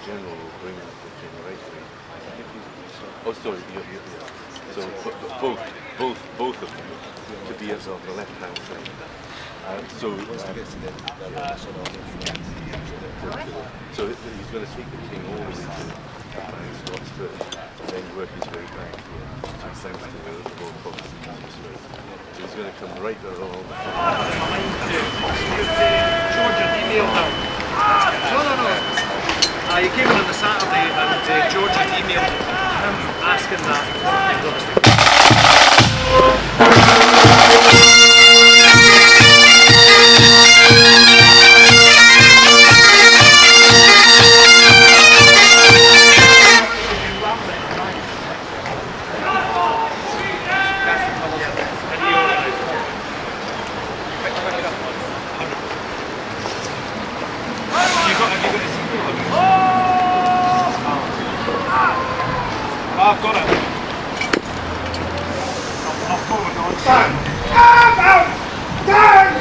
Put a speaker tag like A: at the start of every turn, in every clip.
A: general will bring the generator. Oh, sorry, so both of them to be as on the left-hand side. So he's going to take the king all the way to Scots first, and then work his way back here. So he sends to the more provinces. So he's going to come right along.
B: George had emailed her. No. He came in on the Saturday and George had emailed him asking that. He was obviously I've got it. I'll forward on. Stand! Out! Stand!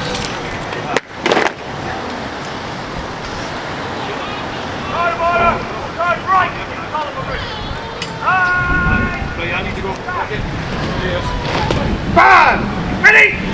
B: Right, order! Right, right! Right, I need to go. Yes. Bam! Ready!